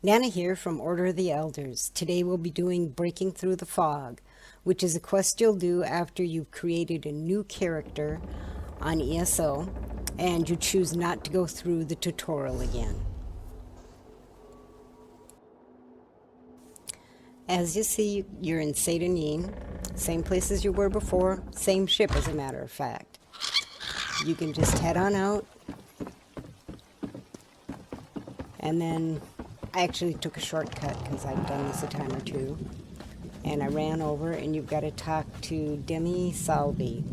Nana here from Order of the Elders. Today we'll be doing Breaking Through the Fog, which is a quest you'll do after you've created a new character on ESO and you choose not to go through the tutorial again. As you see, you're in Satanine, same place as you were before, same ship as a matter of fact. You can just head on out, and then I actually took a shortcut because I've done this a time or two, and I ran over, and you've got to talk to Deminah Salvi,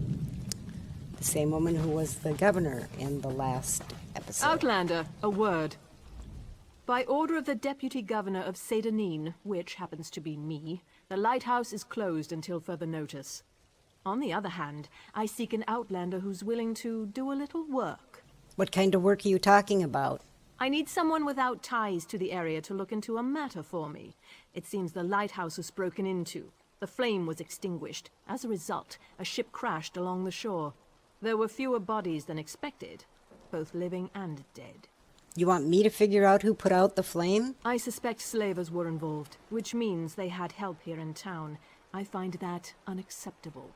the same woman who was the governor in the last episode. Outlander, a word. By order of the Deputy Governor of Satanine, which happens to be me, the lighthouse is closed until further notice. On the other hand, I seek an outlander who's willing to do a little work. What kind of work are you talking about? I need someone without ties to the area to look into a matter for me. It seems the lighthouse was broken into. The flame was extinguished. As a result, a ship crashed along the shore. There were fewer bodies than expected, both living and dead. You want me to figure out who put out the flame? I suspect slavers were involved, which means they had help here in town. I find that unacceptable.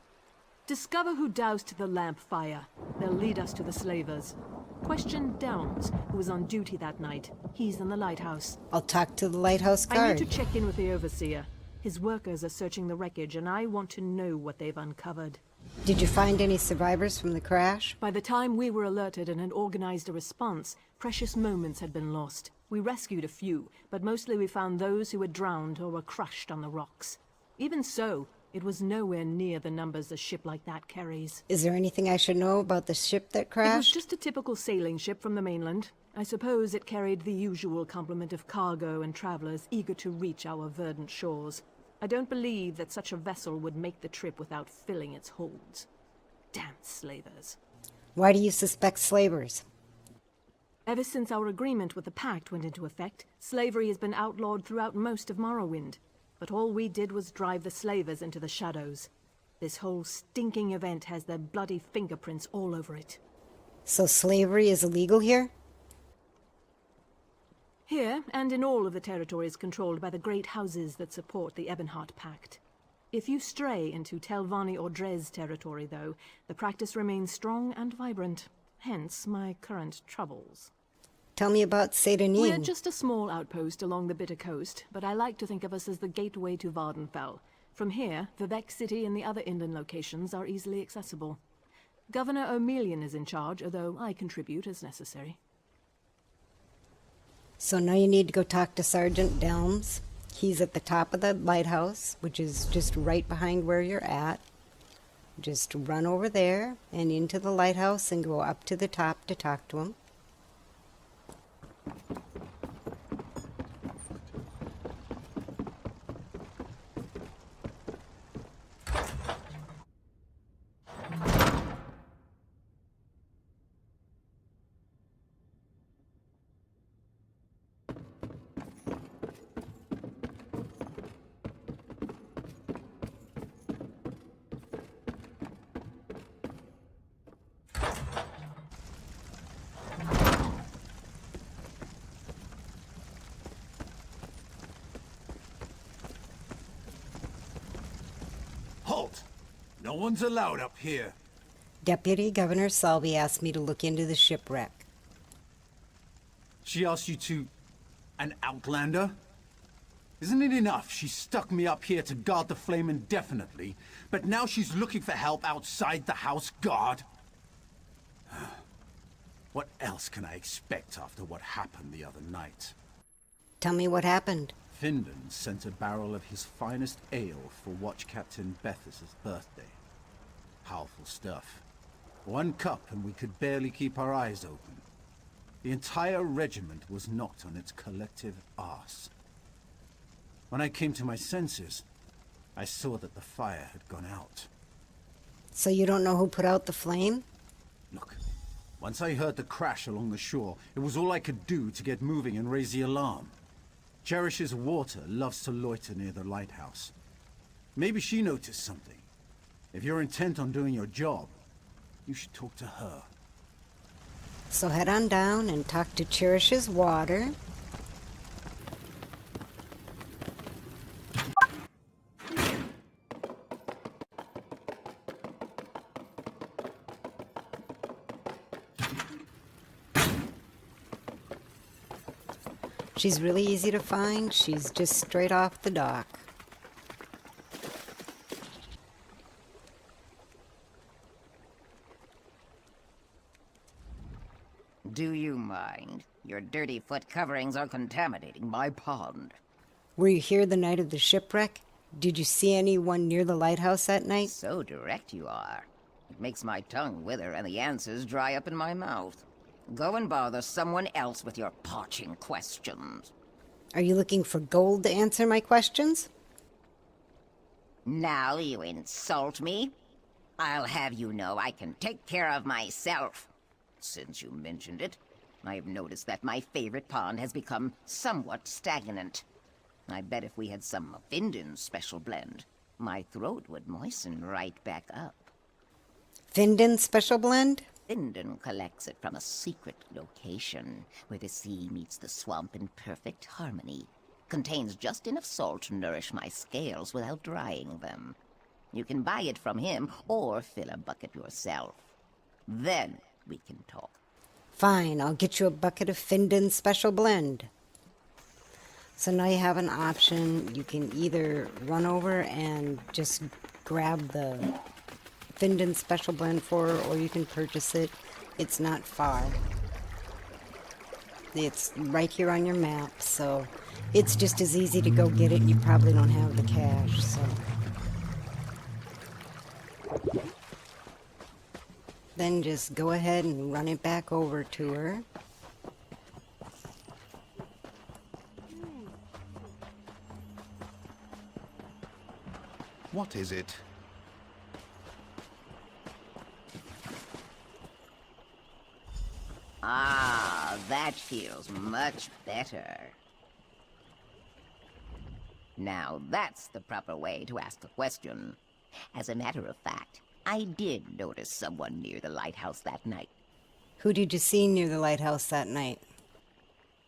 Discover who doused the lamp fire. They'll lead us to the slavers. Question Downs, who was on duty that night. He's in the lighthouse. I'll talk to the lighthouse guard. I need to check in with the overseer. His workers are searching the wreckage, and I want to know what they've uncovered. Did you find any survivors from the crash? By the time we were alerted and had organized a response, precious moments had been lost. We rescued a few, but mostly we found those who had drowned or were crushed on the rocks. Even so, it was nowhere near the numbers a ship like that carries. Is there anything I should know about the ship that crashed? It was just a typical sailing ship from the mainland. I suppose it carried the usual complement of cargo and travelers eager to reach our verdant shores. I don't believe that such a vessel would make the trip without filling its holds. Damn slavers. Why do you suspect slavers? Ever since our agreement with the Pact went into effect, slavery has been outlawed throughout most of Morrowind. But all we did was drive the slavers into the shadows. This whole stinking event has their bloody fingerprints all over it. So slavery is illegal here? Here, and in all of the territories controlled by the great houses that support the Ebonheart Pact. If you stray into Telvanni or Dres territory, though, the practice remains strong and vibrant. Hence my current troubles. Tell me about Satanine. We're just a small outpost along the Bitter Coast, but I like to think of us as the gateway to Vardenfell. From here, Vivec City and the other inland locations are easily accessible. Governor O'Melian is in charge, although I contribute as necessary. So now you need to go talk to Sergeant Delms. He's at the top of the lighthouse, which is just right behind where you're at. Just run over there and into the lighthouse and go up to the top to talk to him. Halt! No one's allowed up here. Deputy Governor Salvi asked me to look into the shipwreck. She asked you to... an outlander? Isn't it enough she stuck me up here to guard the flame indefinitely, but now she's looking for help outside the house guard? What else can I expect after what happened the other night? Tell me what happened. Findon sent a barrel of his finest ale for Watch Captain Bethes's birthday. Powerful stuff. One cup and we could barely keep our eyes open. The entire regiment was knocked on its collective arse. When I came to my senses, I saw that the fire had gone out. So you don't know who put out the flame? Look, once I heard the crash along the shore, it was all I could do to get moving and raise the alarm. Cherishes-Water loves to loiter near the lighthouse. Maybe she noticed something. If you're intent on doing your job, you should talk to her. So head on down and talk to Cherishes-Water. She's really easy to find. She's just straight off the dock. Do you mind? Your dirty foot coverings are contaminating my pond. Were you here the night of the shipwreck? Did you see anyone near the lighthouse that night? So direct you are. It makes my tongue wither and the answers dry up in my mouth. Go and bother someone else with your parching questions. Are you looking for gold to answer my questions? Now you insult me? I'll have you know I can take care of myself. Since you mentioned it, I've noticed that my favorite pond has become somewhat stagnant. I bet if we had some Finden's special blend, my throat would moisten right back up. Finden's special blend? Finden collects it from a secret location where the sea meets the swamp in perfect harmony. Contains just enough salt to nourish my scales without drying them. You can buy it from him or fill a bucket yourself. Then we can talk. Fine, I'll get you a bucket of Finden's special blend. So now you have an option. You can either run over and just grab the Finden's special blend for her, or you can purchase it. It's not far. It's right here on your map, so it's just as easy to go get it, and you probably don't have the cash, so. Then just go ahead and run it back over to her. What is it? Ah, that feels much better. Now that's the proper way to ask a question. As a matter of fact, I did notice someone near the lighthouse that night. Who did you see near the lighthouse that night?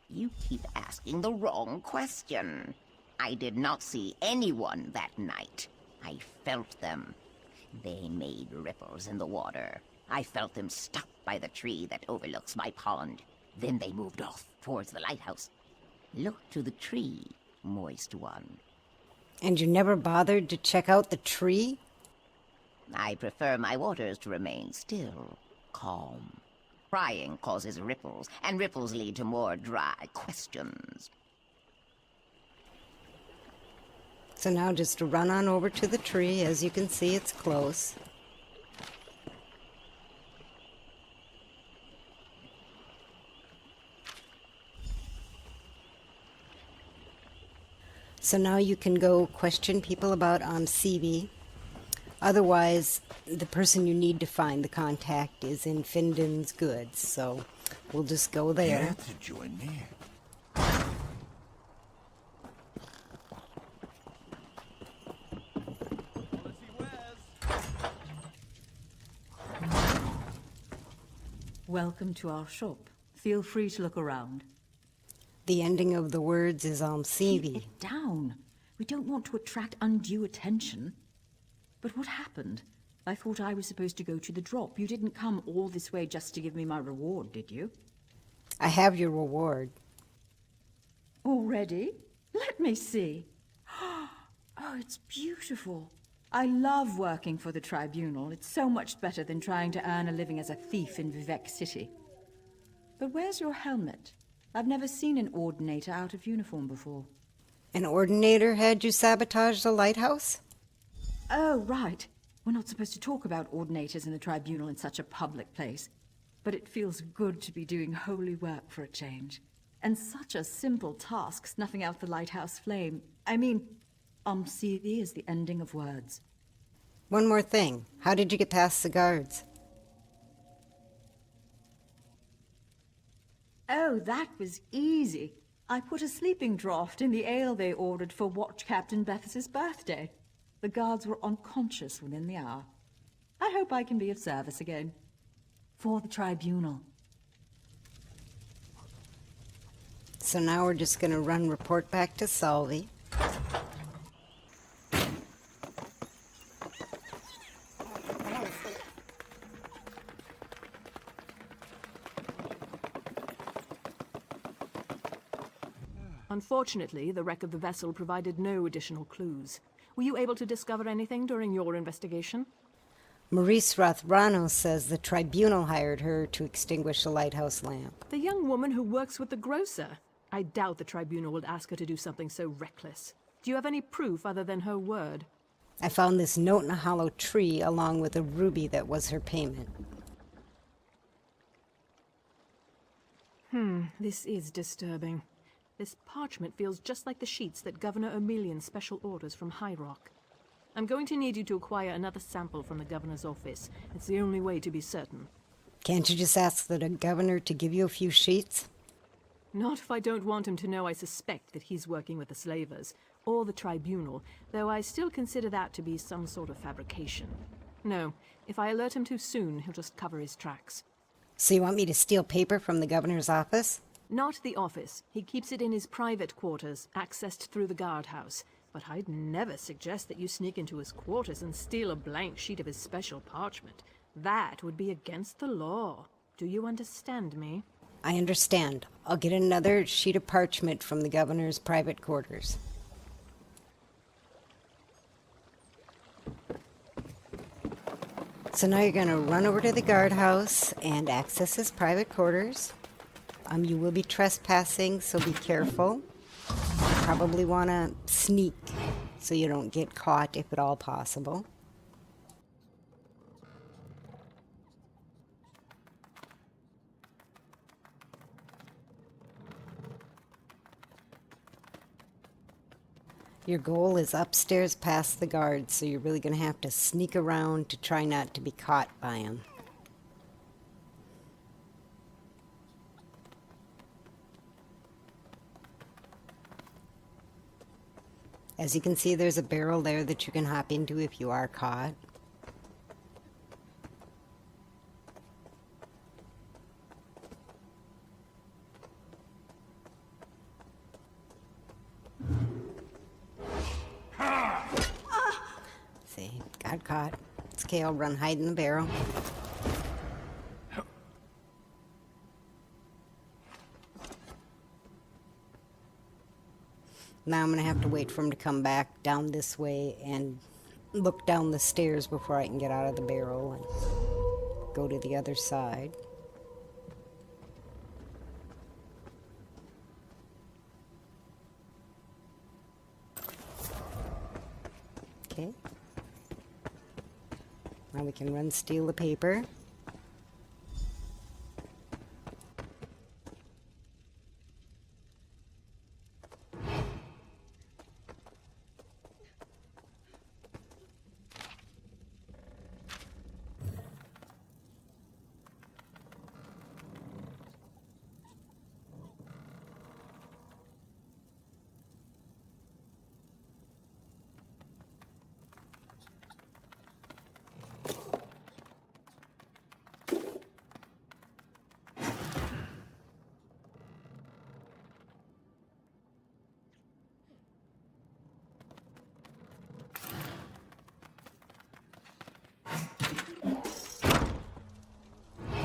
You keep asking the wrong question. I did not see anyone that night. I felt them. They made ripples in the water. I felt them stuck by the tree that overlooks my pond. Then they moved off towards the lighthouse. Look to the tree, moist one. And you never bothered to check out the tree? I prefer my waters to remain still, calm. Prying causes ripples, and ripples lead to more dry questions. So now just run on over to the tree. As you can see, it's close. So now you can go question people about ALMSIVI. Otherwise, the person you need to find, the contact, is in Finden's goods. So we'll just go there. Care to join me? Welcome to our shop. Feel free to look around. The ending of the words is Keep ALMSIVI. it down. We don't want to attract undue attention. But what happened? I thought I was supposed to go to the drop. You didn't come all this way just to give me my reward, did you? I have your reward. Already? Let me see. Oh, it's beautiful. I love working for the tribunal. It's so much better than trying to earn a living as a thief in Vivek City. But where's your helmet? I've never seen an ordinator out of uniform before. An ordinator had you sabotage the lighthouse? Oh, right. We're not supposed to talk about ordinators in the tribunal in such a public place. But it feels good to be doing holy work for a change. And such a simple task, snuffing out the lighthouse flame. I mean, ALMSIVI is the ending of words. One more thing. How did you get past the guards? Oh, that was easy. I put a sleeping draught in the ale they ordered for Watch Captain Bethes's birthday. The guards were unconscious within the hour. I hope I can be of service again. For the tribunal. So now we're just going to report back to Salvi. Unfortunately, the wreck of the vessel provided no additional clues. Were you able to discover anything during your investigation? Marise Rothrano says the tribunal hired her to extinguish the lighthouse lamp. The young woman who works with the grocer. I doubt the tribunal would ask her to do something so reckless. Do you have any proof other than her word? I found this note in a hollow tree along with a ruby that was her payment. This is disturbing. This parchment feels just like the sheets that Governor Emelian special orders from High Rock. I'm going to need you to acquire another sample from the governor's office. It's the only way to be certain. Can't you just ask the governor to give you a few sheets? Not if I don't want him to know I suspect that he's working with the slavers, or the tribunal, though I still consider that to be some sort of fabrication. No, if I alert him too soon, he'll just cover his tracks. So you want me to steal paper from the governor's office? Not the office. He keeps it in his private quarters, accessed through the guardhouse. But I'd never suggest that you sneak into his quarters and steal a blank sheet of his special parchment. That would be against the law. Do you understand me? I understand. I'll get another sheet of parchment from the governor's private quarters. So now you're going to run over to the guardhouse and access his private quarters. You will be trespassing, so be careful. Probably want to sneak so you don't get caught if at all possible. Your goal is upstairs past the guards, so you're really going to have to sneak around to try not to be caught by them. As you can see, there's a barrel there that you can hop into if you are caught. See, got caught. It's okay, I'll run hide in the barrel. Now I'm going to have to wait for him to come back down this way and look down the stairs before I can get out of the barrel and go to the other side. Okay. Now we can run steal the paper.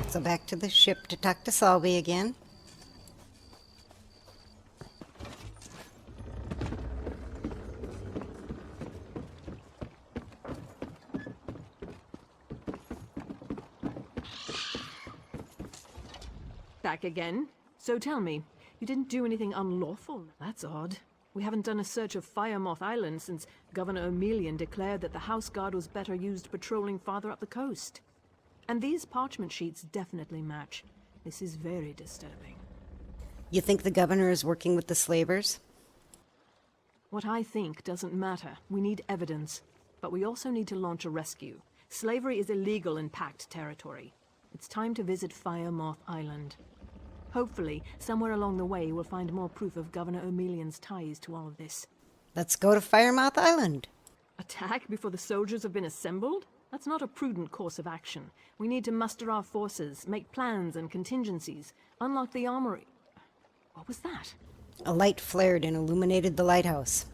So back to the ship to talk to Salvi again. Back again? So tell me, you didn't do anything unlawful? That's odd. We haven't done a search of Firemoth Island since Governor Emelian declared that the House Guard was better used patrolling farther up the coast. And these parchment sheets definitely match. This is very disturbing. You think the governor is working with the slavers? What I think doesn't matter. We need evidence. But we also need to launch a rescue. Slavery is illegal in Pact territory. It's time to visit Firemoth Island. Hopefully, somewhere along the way, we'll find more proof of Governor Emelian's ties to all of this. Let's go to Firemoth Island. Attack before the soldiers have been assembled? That's not a prudent course of action. We need to muster our forces, make plans and contingencies, unlock the armory. What was that? A light flared and illuminated the lighthouse.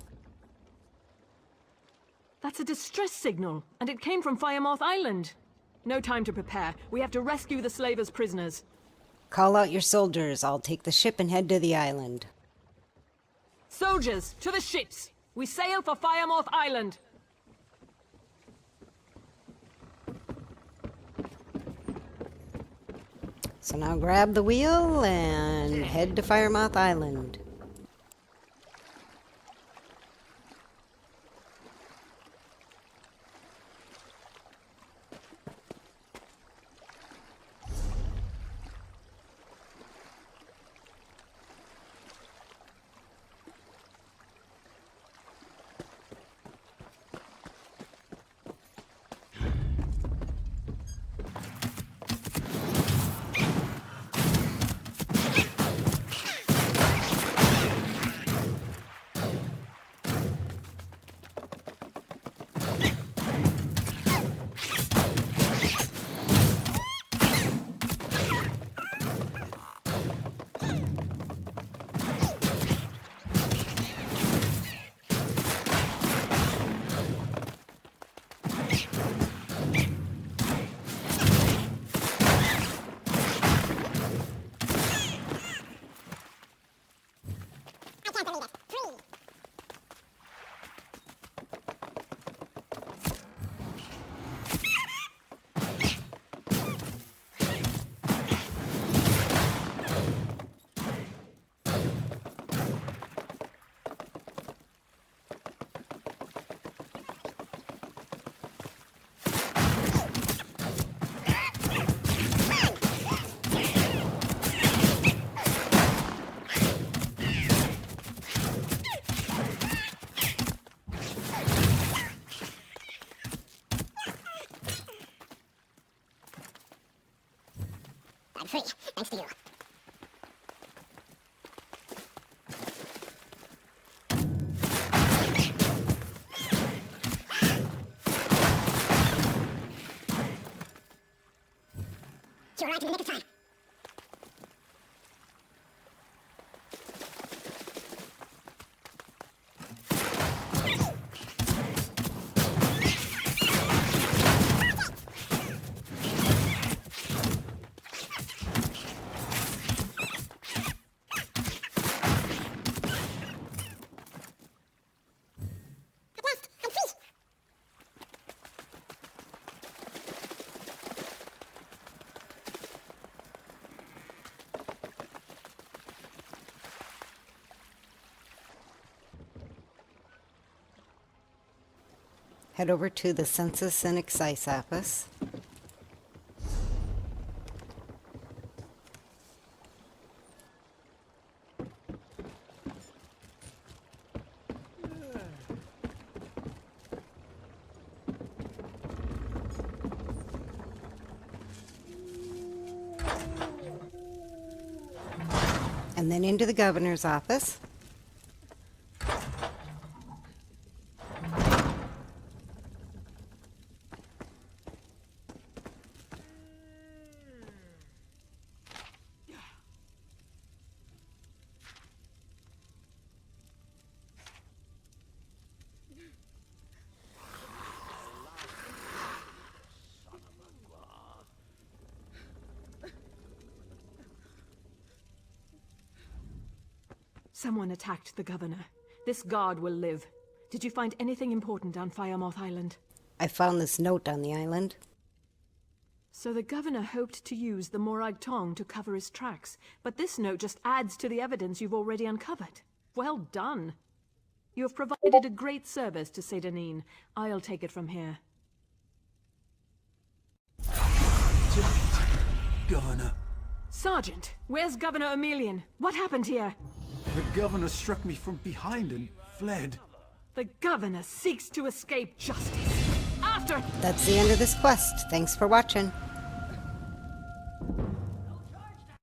That's a distress signal, and it came from Firemoth Island. No time to prepare. We have to rescue the slavers' prisoners. Call out your soldiers. I'll take the ship and head to the island. Soldiers, to the ships! We sail for Firemouth Island! So now grab the wheel and head to Firemouth Island. I'm free, thanks to you. You arrived in the nick of time. Head over to the Census and Excise Office. And then into the Governor's office. Someone attacked the Governor. This guard will live. Did you find anything important on Firemouth Island? I found this note on the island. So the Governor hoped to use the Morag Tong to cover his tracks, but this note just adds to the evidence you've already uncovered. Well done. You have provided a great service to Sedanine. I'll take it from here. Governor. Sergeant, where's Governor Emelian? What happened here? The Governor struck me from behind and fled. The Governor seeks to escape justice. After... That's the end of this quest. Thanks for watching.